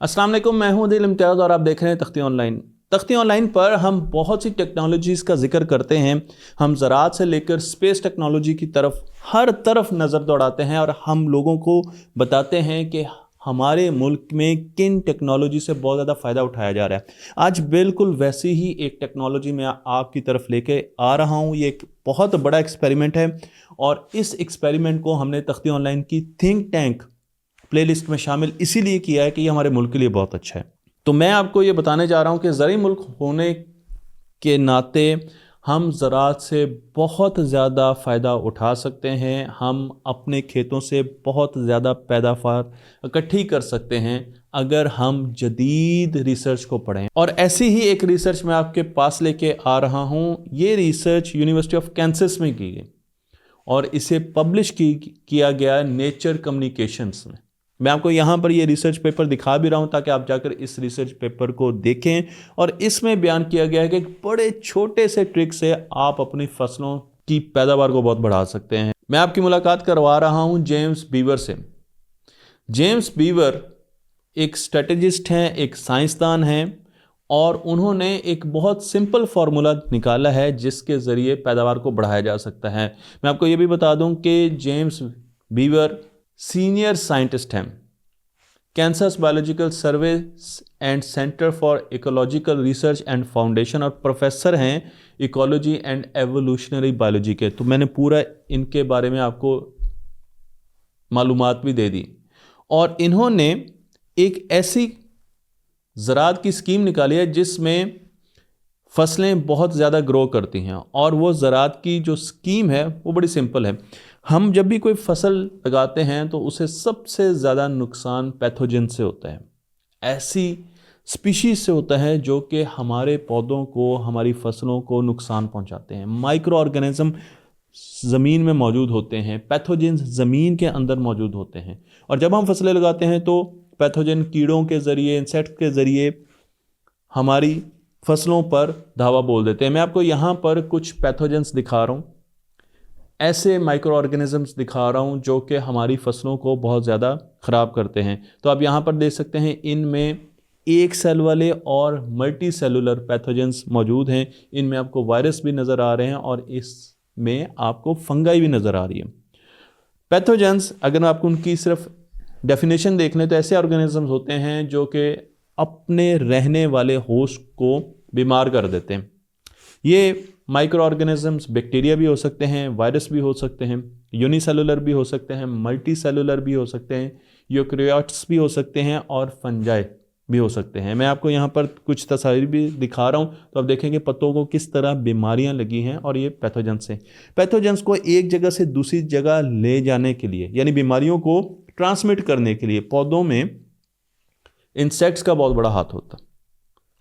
अस्सलाम वालेकुम, मैं हूं दिल इम्तियाज़ और आप देख रहे हैं तख्ती ऑनलाइन। तख्ती ऑनलाइन पर हम बहुत सी टेक्नोलॉजीज़ का जिक्र करते हैं। हम ज़राअत से लेकर स्पेस टेक्नोलॉजी की तरफ हर तरफ नज़र दौड़ाते हैं और हम लोगों को बताते हैं कि हमारे मुल्क में किन टेक्नोलॉजी से बहुत ज़्यादा फ़ायदा उठाया जा रहा है। आज बिल्कुल वैसी ही एक टेक्नोलॉजी मैं आपकी तरफ लेके आ रहा हूँ। ये एक बहुत बड़ा एक्सपेरिमेंट है और इस एक्सपेरिमेंट को हमने तख्ती ऑनलाइन की थिंक टैंक प्लेलिस्ट में शामिल इसीलिए किया है कि ये हमारे मुल्क के लिए बहुत अच्छा है। तो मैं आपको ये बताने जा रहा हूँ कि ज़रूरी मुल्क होने के नाते हम ज़राअत से बहुत ज़्यादा फ़ायदा उठा सकते हैं। हम अपने खेतों से बहुत ज़्यादा पैदावार इकट्ठी कर सकते हैं अगर हम जदीद रिसर्च को पढ़ें। और ऐसी ही एक रिसर्च मैं आपके पास लेके आ रहा हूँ। ये रिसर्च यूनिवर्सिटी ऑफ कैंसस में की गई और इसे पब्लिश किया गया नेचर कम्युनिकेशंस में। मैं आपको यहाँ पर ये रिसर्च पेपर दिखा भी रहा हूँ ताकि आप जाकर इस रिसर्च पेपर को देखें। और इसमें बयान किया गया है कि एक बड़े छोटे से ट्रिक से आप अपनी फसलों की पैदावार को बहुत बढ़ा सकते हैं। मैं आपकी मुलाकात करवा रहा हूँ जेम्स बीवर से। जेम्स बीवर एक स्ट्रेटेजिस्ट हैं, एक साइंसदान हैं और उन्होंने एक बहुत सिंपल फार्मूला निकाला है जिसके ज़रिए पैदावार को बढ़ाया जा सकता है। मैं आपको ये भी बता दूं कि जेम्स बीवर सीनियर साइंटिस्ट हैं Kansas biological survey and centre for ecological research and foundation और प्रोफेसर हैं इकोलॉजी एंड एवोल्यूशनरी बायोलॉजी के। तो मैंने पूरा इनके बारे में आपको मालूमात भी दे दी। और इन्होंने एक ऐसी ज़राअत की स्कीम निकाली है जिसमें फसलें बहुत ज़्यादा ग्रो करती हैं। और वो ज़राअत की जो स्कीम है वो बड़ी सिंपल है। हम जब भी कोई फसल लगाते हैं तो उसे सबसे ज़्यादा नुकसान पैथोजन से होता है, ऐसी स्पीशीज़ से होता है जो कि हमारे पौधों को, हमारी फसलों को नुकसान पहुंचाते हैं। माइक्रो ऑर्गेनिज्म ज़मीन में मौजूद होते हैं, पैथोजन ज़मीन के अंदर मौजूद होते हैं। और जब हम फसलें लगाते हैं तो पैथोजन कीड़ों के ज़रिए, इंसेक्ट के ज़रिए हमारी फसलों पर धावा बोल देते हैं। मैं आपको यहाँ पर कुछ पैथोजेंस दिखा रहा हूँ, ऐसे माइक्रो ऑर्गेनिजम्स दिखा रहा हूँ जो कि हमारी फसलों को बहुत ज़्यादा ख़राब करते हैं। तो आप यहाँ पर देख सकते हैं इनमें एक सेल वाले और मल्टी सेलुलर पैथोजेंस मौजूद हैं। इनमें आपको वायरस भी नज़र आ रहे हैं और इसमें आपको फंगाई भी नज़र आ रही है। पैथोजेंस अगर आपको उनकी सिर्फ डेफिनेशन देख लें तो ऐसे ऑर्गेनिजम्स होते हैं जो कि अपने रहने वाले होस्ट को बीमार कर देते हैं। ये माइक्रो ऑर्गेनिजम्स बैक्टीरिया भी हो सकते हैं, वायरस भी हो सकते हैं, यूनिसेलुलर भी हो सकते हैं, मल्टी सेलुलर भी हो सकते हैं, यूकैरियोट्स भी हो सकते हैं और फंजाई भी हो सकते हैं। मैं आपको यहाँ पर कुछ तस्वीर भी दिखा रहा हूँ तो आप देखेंगे पत्तों को किस तरह बीमारियाँ लगी हैं और ये पैथोजेंस हैं। पैथोजेंस को एक जगह से दूसरी जगह ले जाने के लिए, यानी बीमारियों को ट्रांसमिट करने के लिए पौधों में इंसेक्ट्स का बहुत बड़ा हाथ होता है,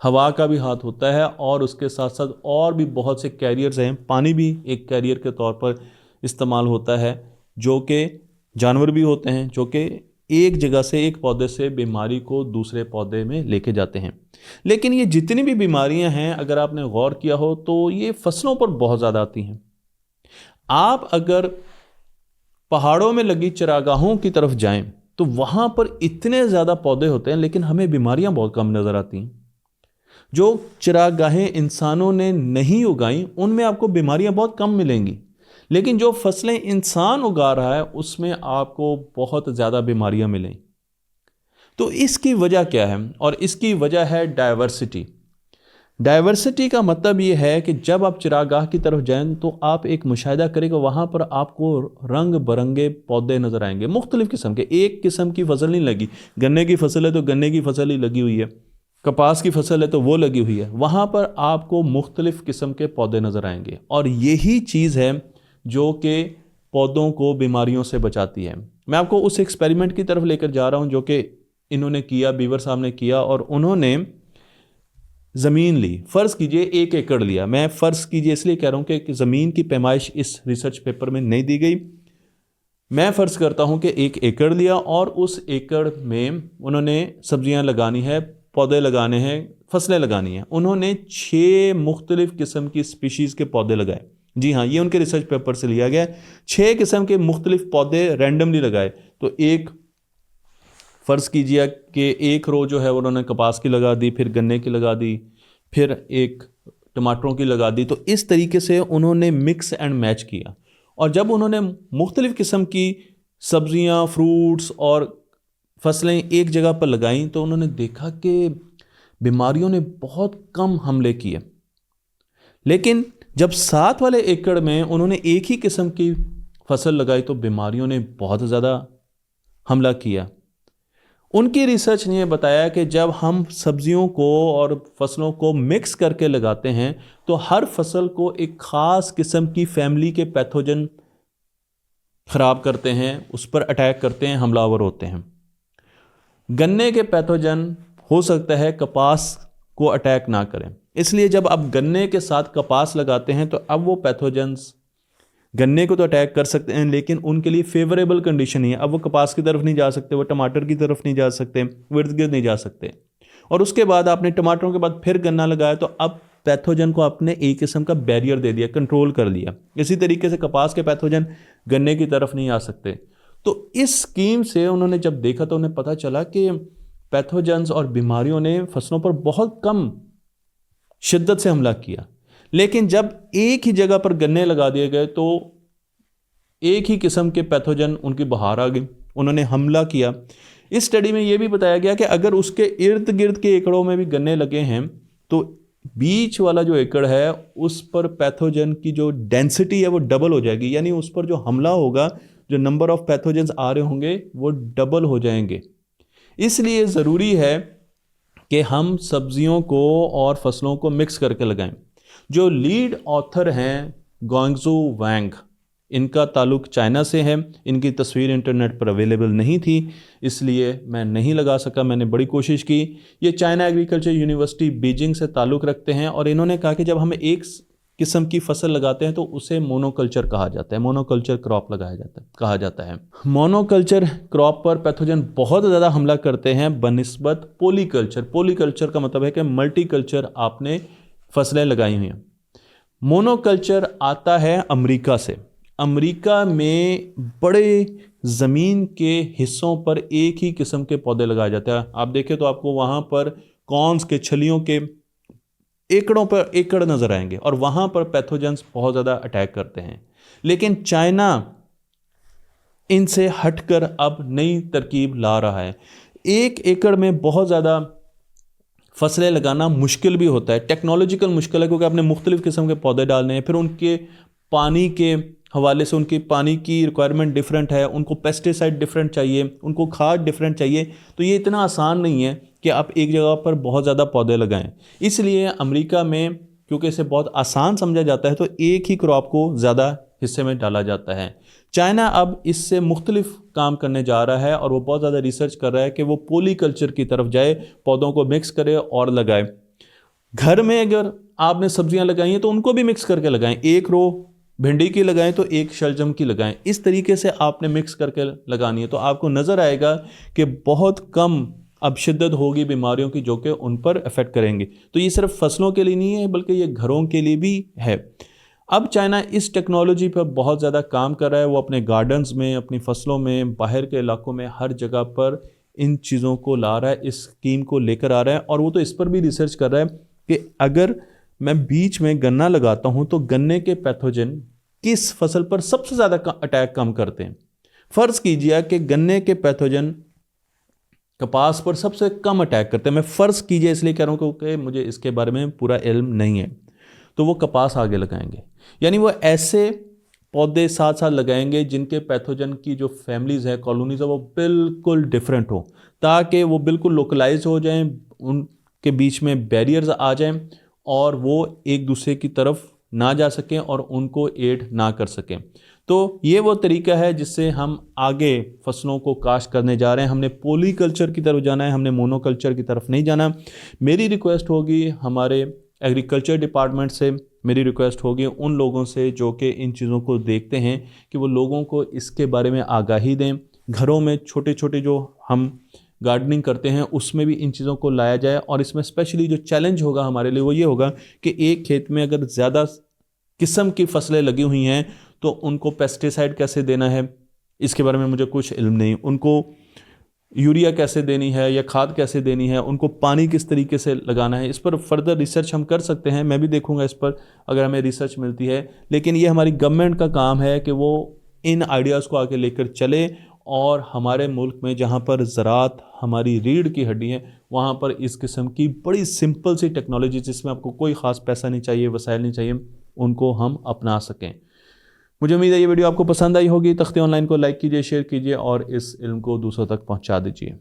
हवा का भी हाथ होता है और उसके साथ साथ और भी बहुत से कैरियर्स हैं। पानी भी एक कैरियर के तौर पर इस्तेमाल होता है, जो कि जानवर भी होते हैं जो कि एक जगह से, एक पौधे से बीमारी को दूसरे पौधे में लेके जाते हैं। लेकिन ये जितनी भी बीमारियां हैं अगर आपने गौर किया हो तो ये फसलों पर बहुत ज़्यादा आती हैं। आप अगर पहाड़ों में लगी चरागाहों की तरफ जाएं तो वहाँ पर इतने ज़्यादा पौधे होते हैं लेकिन हमें बीमारियां बहुत कम नज़र आती हैं। जो चरागाहें इंसानों ने नहीं उगाई उनमें आपको बीमारियां बहुत कम मिलेंगी, लेकिन जो फसलें इंसान उगा रहा है उसमें आपको बहुत ज़्यादा बीमारियां मिलें। तो इसकी वजह क्या है? और इसकी वजह है डाइवर्सिटी। डाइवर्सिटी का मतलब ये है कि जब आप चरागाह की तरफ जाएं तो आप एक मुशाहिदा करेंगे, वहाँ पर आपको रंग बिरंगे पौधे नज़र आएंगे, मुख्तलिफ़ किस्म के। एक किस्म की फसल नहीं लगी, गन्ने की फसल है तो गन्ने की फसल ही लगी हुई है, कपास की फसल है तो वो लगी हुई है। वहाँ पर आपको मुख्तलिफ़ किस्म के पौधे नज़र आएंगे और यही चीज़ है जो कि पौधों को बीमारियों से बचाती है। मैं आपको उस एक्सपेरिमेंट की तरफ लेकर जा रहा हूँ जो कि इन्होंने किया, बीवर साहब ने किया। और उन्होंने ज़मीन ली, फ़र्ज़ कीजिए 1 एकड़ लिया। मैं फ़र्ज़ कीजिए इसलिए कह रहा हूँ कि ज़मीन की पैमाइश इस रिसर्च पेपर में नहीं दी गई। मैं फ़र्ज़ करता हूँ कि 1 एकड़ लिया और उस एकड़ में उन्होंने सब्जियाँ लगानी है, पौधे लगाने हैं, फसलें लगानी हैं। उन्होंने 6 मुख्तलिफ़ किस्म की स्पीशीज़ के पौधे लगाए। जी हाँ, ये उनके रिसर्च पेपर से लिया गया। 6 किस्म के मुख्तलिफ़ पौधे रैंडमली लगाए। तो एक फ़र्ज़ कीजिए कि एक रो जो है उन्होंने कपास की लगा दी, फिर गन्ने की लगा दी, फिर एक टमाटरों की लगा दी। तो इस तरीके से उन्होंने मिक्स एंड मैच किया, और जब उन्होंने मुख्तलिफ़ किस्म की सब्ज़ियाँ, फ्रूट्स और फसलें एक जगह पर लगाईं तो उन्होंने देखा कि बीमारियों ने बहुत कम हमले किए। लेकिन जब साथ वाले एकड़ में उन्होंने एक ही किस्म की फसल लगाई तो बीमारियों ने बहुत ज़्यादा हमला किया। उनकी रिसर्च ने बताया कि जब हम सब्जियों को और फसलों को मिक्स करके लगाते हैं तो हर फसल को एक ख़ास किस्म की फैमिली के पैथोजन ख़राब करते हैं, उस पर अटैक करते हैं, हमलावर होते हैं। गन्ने के पैथोजन हो सकता है कपास को अटैक ना करें, इसलिए जब आप गन्ने के साथ कपास लगाते हैं तो अब वो पैथोजन्स गन्ने को तो अटैक कर सकते हैं, लेकिन उनके लिए फेवरेबल कंडीशन नहीं है। अब वो कपास की तरफ नहीं जा सकते, वो टमाटर की तरफ नहीं जा सकते, वो इर्द गिर्द नहीं जा सकते। और उसके बाद आपने टमाटरों के बाद फिर गन्ना लगाया तो अब पैथोजन को आपने एक किस्म का बैरियर दे दिया, कंट्रोल कर लिया। इसी तरीके से कपास के पैथोजन गन्ने की तरफ नहीं आ सकते। तो इस स्कीम से उन्होंने जब देखा तो उन्हें पता चला कि पैथोजन्स और बीमारियों ने फसलों पर बहुत कम शिद्दत से हमला किया। लेकिन जब एक ही जगह पर गन्ने लगा दिए गए तो एक ही किस्म के पैथोजन उनकी बहार आ गई, उन्होंने हमला किया। इस स्टडी में यह भी बताया गया कि अगर उसके इर्द गिर्द के एकड़ों में भी गन्ने लगे हैं तो बीच वाला जो एकड़ है उस पर पैथोजन की जो डेंसिटी है वो डबल हो जाएगी, यानी उस पर जो हमला होगा, जो नंबर ऑफ पैथोजन्स आ रहे होंगे वो डबल हो जाएंगे। इसलिए ज़रूरी है कि हम सब्जियों को और फसलों को मिक्स करके लगाएं। जो लीड ऑथर हैं ग्वांगजू वांग, इनका ताल्लुक चाइना से है। इनकी तस्वीर इंटरनेट पर अवेलेबल नहीं थी, इसलिए मैं नहीं लगा सका, मैंने बड़ी कोशिश की। ये चाइना एग्रीकल्चर यूनिवर्सिटी बीजिंग से ताल्लुक़ रखते हैं और इन्होंने कहा कि जब हम एक किस्म की फसल लगाते हैं तो उसे मोनोकल्चर कहा जाता है, मोनोकल्चर क्रॉप कहा जाता है। मोनोकल्चर क्रॉप पर पैथोजन बहुत ज़्यादा हमला करते हैं बनिस्बत पॉलीकल्चर। पॉलीकल्चर का मतलब है कि मल्टीकल्चर आपने फसलें लगाई हुई हैं। मोनोकल्चर आता है अमेरिका से। अमेरिका में बड़े ज़मीन के हिस्सों पर एक ही किस्म के पौधे लगाए जाते हैं। आप देखें तो आपको वहाँ पर कॉर्न्स के छलियों के एकड़ों पर एकड़ नज़र आएंगे और वहाँ पर पैथोजन्स बहुत ज़्यादा अटैक करते हैं। लेकिन चाइना इनसे हटकर अब नई तरकीब ला रहा है। एक एकड़ में बहुत ज़्यादा फसलें लगाना मुश्किल भी होता है, टेक्नोलॉजिकल मुश्किल है, क्योंकि आपने मुख्तलिफ़ किस्म के पौधे डालने हैं, फिर उनके पानी के हवाले से उनकी पानी की रिक्वायरमेंट डिफरेंट है, उनको पेस्टिसाइड डिफरेंट चाहिए, उनको खाद डिफरेंट चाहिए। तो ये इतना आसान नहीं है कि आप एक जगह पर बहुत ज़्यादा पौधे लगाएं। इसलिए अमेरिका में क्योंकि इसे बहुत आसान समझा जाता है तो एक ही क्रॉप को ज़्यादा हिस्से में डाला जाता है। चाइना अब इससे मुख्तलिफ काम करने जा रहा है और वो बहुत ज़्यादा रिसर्च कर रहा है कि वो पॉलीकल्चर की तरफ जाए, पौधों को मिक्स करे और लगाए। घर में अगर आपने सब्जियां लगाई हैं तो उनको भी मिक्स करके लगाएं। एक रो भिंडी की लगाएं तो एक शलजम की लगाएं। इस तरीके से आपने मिक्स करके लगानी है तो आपको नज़र आएगा कि बहुत कम अब शिद्दत होगी बीमारियों की जो कि उन पर इफ़ेक्ट करेंगे। तो ये सिर्फ फसलों के लिए नहीं है बल्कि ये घरों के लिए भी है। अब चाइना इस टेक्नोलॉजी पर बहुत ज़्यादा काम कर रहा है। वो अपने गार्डन्स में, अपनी फसलों में, बाहर के इलाकों में हर जगह पर इन चीज़ों को ला रहा है, इस स्कीम को लेकर आ रहा है। और वो तो इस पर भी रिसर्च कर रहा है कि अगर मैं बीच में गन्ना लगाता हूँ तो गन्ने के पैथोजन किस फसल पर सबसे ज़्यादा अटैक कम करते हैं। फ़र्ज़ कीजिए कि गन्ने के पैथोजन कपास पर सबसे कम अटैक करते हैं। मैं फ़र्ज़ कीजिए इसलिए कह रहा हूँ क्योंकि मुझे इसके बारे में पूरा इल्म नहीं है। तो वो कपास आगे लगाएंगे, यानी वो ऐसे पौधे साथ साथ लगाएंगे जिनके पैथोजन की जो फैमिलीज़ है, कॉलोनीज़ है, वो बिल्कुल डिफरेंट हो, ताकि वो बिल्कुल लोकलाइज हो जाएं, उनके बीच में बैरियर्स आ जाएं और वो एक दूसरे की तरफ ना जा सकें और उनको एड ना कर सकें। तो ये वो तरीका है जिससे हम आगे फसलों को काश्त करने जा रहे हैं। हमने पॉलीकल्चर की तरफ जाना है, हमने मोनोकल्चर की तरफ नहीं जाना। मेरी रिक्वेस्ट होगी हमारे एग्रीकल्चर डिपार्टमेंट से, मेरी रिक्वेस्ट होगी उन लोगों से जो कि इन चीज़ों को देखते हैं कि वो लोगों को इसके बारे में आगाही दें। घरों में छोटे छोटे जो हम गार्डनिंग करते हैं उसमें भी इन चीज़ों को लाया जाए। और इसमें स्पेशली जो चैलेंज होगा हमारे लिए वो ये होगा कि एक खेत में अगर ज़्यादा किस्म की फसलें लगी हुई हैं तो उनको पेस्टिसाइड कैसे देना है इसके बारे में मुझे कुछ इल्म नहीं। उनको यूरिया कैसे देनी है या खाद कैसे देनी है, उनको पानी किस तरीके से लगाना है, इस पर फर्दर रिसर्च हम कर सकते हैं। मैं भी देखूंगा इस पर अगर हमें रिसर्च मिलती है। लेकिन ये हमारी गवर्नमेंट का काम है कि वो इन आइडियाज़ को आगे लेकर चले और हमारे मुल्क में जहाँ पर ज़राअत हमारी रीढ़ की हड्डी है, वहाँ पर इस किस्म की बड़ी सिंपल सी टेक्नोलॉजी जिसमें आपको कोई ख़ास पैसा नहीं चाहिए, वसाइल नहीं चाहिए, उनको हम अपना सकें। मुझे उम्मीद है ये वीडियो आपको पसंद आई होगी। तख्ती ऑनलाइन को लाइक कीजिए, शेयर कीजिए और इस इल्म को दूसरों तक पहुंचा दीजिए।